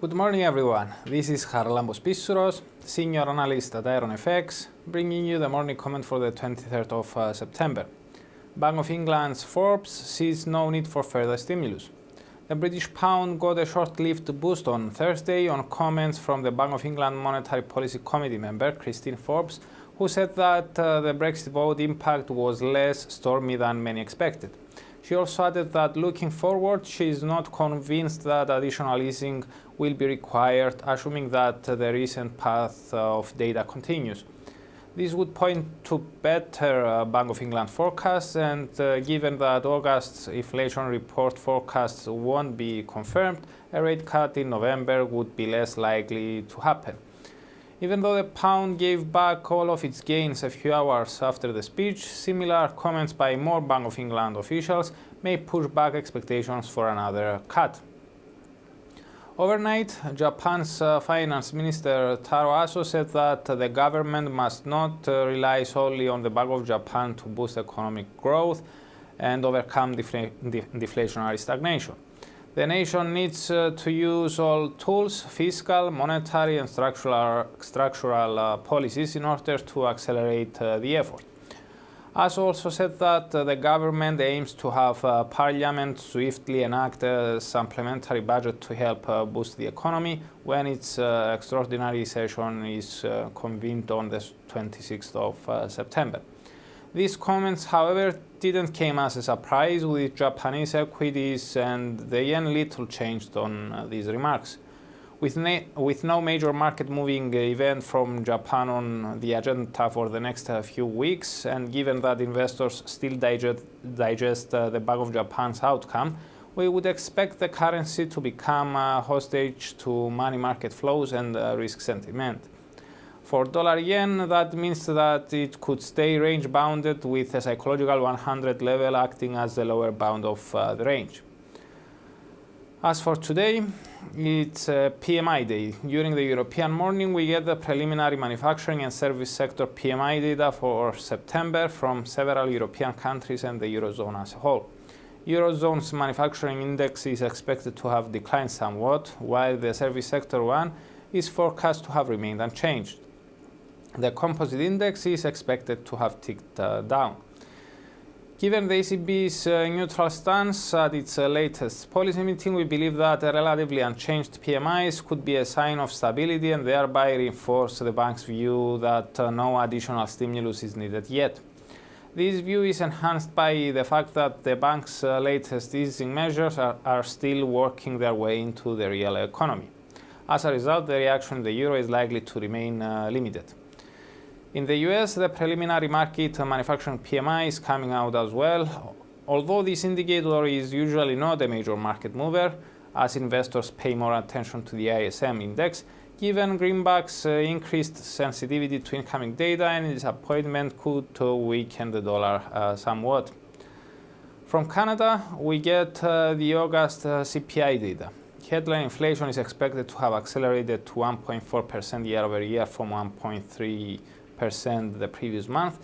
Good morning everyone, this is Charalambos Pissouros, Senior Analyst at IronFX, bringing you the morning comment for the 23rd of September. Bank of England's Forbes sees no need for further stimulus. The British pound got a short-lived boost on Thursday on comments from the Bank of England Monetary Policy Committee member, Christine Forbes, who said that the Brexit vote impact was less stormy than many expected. She also added that looking forward, she is not convinced that additional easing will be required, assuming that the recent path of data continues. This would point to better Bank of England forecasts, and given that August's inflation report forecasts won't be confirmed, a rate cut in November would be less likely to happen. Even though the pound gave back all of its gains a few hours after the speech, similar comments by more Bank of England officials may push back expectations for another cut. Overnight, Japan's Finance Minister Taro Aso said that the government must not rely solely on the Bank of Japan to boost economic growth and overcome deflationary stagnation. The nation needs to use all tools, fiscal, monetary and structural policies in order to accelerate the effort. Aso also said that the government aims to have Parliament swiftly enact a supplementary budget to help boost the economy when its extraordinary session is convened on the 26th of September. These comments, however, didn't come as a surprise, with Japanese equities and the yen little changed on these remarks. With no major market-moving event from Japan on the agenda for the next few weeks, and given that investors still digest the Bank of Japan's outcome, we would expect the currency to become hostage to money market flows and risk sentiment. For dollar-yen, that means that it could stay range-bounded, with a psychological 100 level acting as the lower bound of the range. As for today, it's a PMI day. During the European morning, we get the preliminary manufacturing and service sector PMI data for September from several European countries and the Eurozone as a whole. Eurozone's manufacturing index is expected to have declined somewhat, while the service sector one is forecast to have remained unchanged. The composite index is expected to have ticked down. Given the ECB's neutral stance at its latest policy meeting, we believe that a relatively unchanged PMIs could be a sign of stability and thereby reinforce the bank's view that no additional stimulus is needed yet. This view is enhanced by the fact that the bank's latest easing measures are still working their way into the real economy. As a result, the reaction in the euro is likely to remain limited. In the US, the preliminary Markit manufacturing PMI is coming out as well. Although this indicator is usually not a major market mover, as investors pay more attention to the ISM index, given Greenback's increased sensitivity to incoming data and disappointment could weaken the dollar somewhat. From Canada, we get the August CPI data. Headline inflation is expected to have accelerated to 1.4% year over year from 1.3% the previous month,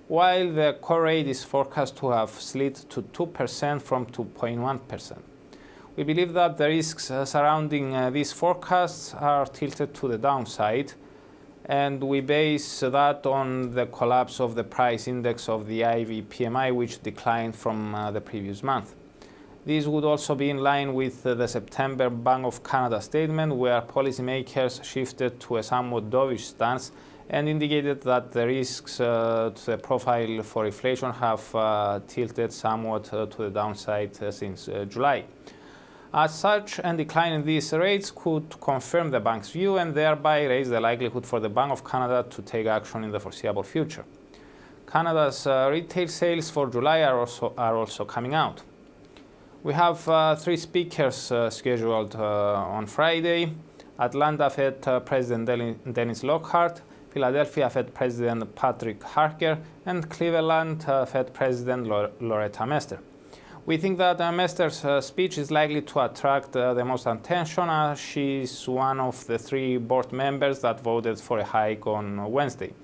while the core rate is forecast to have slid to 2% from 2.1%. We believe that the risks surrounding these forecasts are tilted to the downside, and we base that on the collapse of the price index of the IV PMI, which declined from the previous month. This would also be in line with the September Bank of Canada statement, where policymakers shifted to a somewhat dovish stance and indicated that the risks to the profile for inflation have tilted somewhat to the downside since July. As such, a decline in these rates could confirm the bank's view and thereby raise the likelihood for the Bank of Canada to take action in the foreseeable future. Canada's retail sales for July are also coming out. We have three speakers scheduled on Friday: Atlanta Fed President Dennis Lockhart, Philadelphia Fed President Patrick Harker, and Cleveland Fed President Loretta Mester. We think that Mester's speech is likely to attract the most attention, as she is one of the three board members that voted for a hike on Wednesday.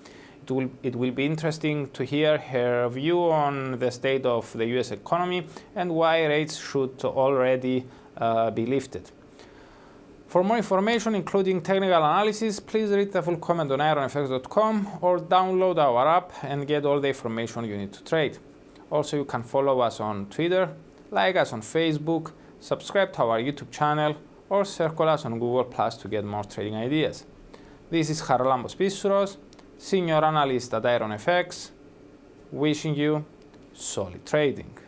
It will be interesting to hear her view on the state of the US economy and why rates should already be lifted. For more information, including technical analysis, please read the full comment on IronFX.com or download our app and get all the information you need to trade. Also, you can follow us on Twitter, like us on Facebook, subscribe to our YouTube channel, or circle us on Google Plus to get more trading ideas. This is Charalambos Pissouros, Senior Analyst at IronFX, wishing you solid trading.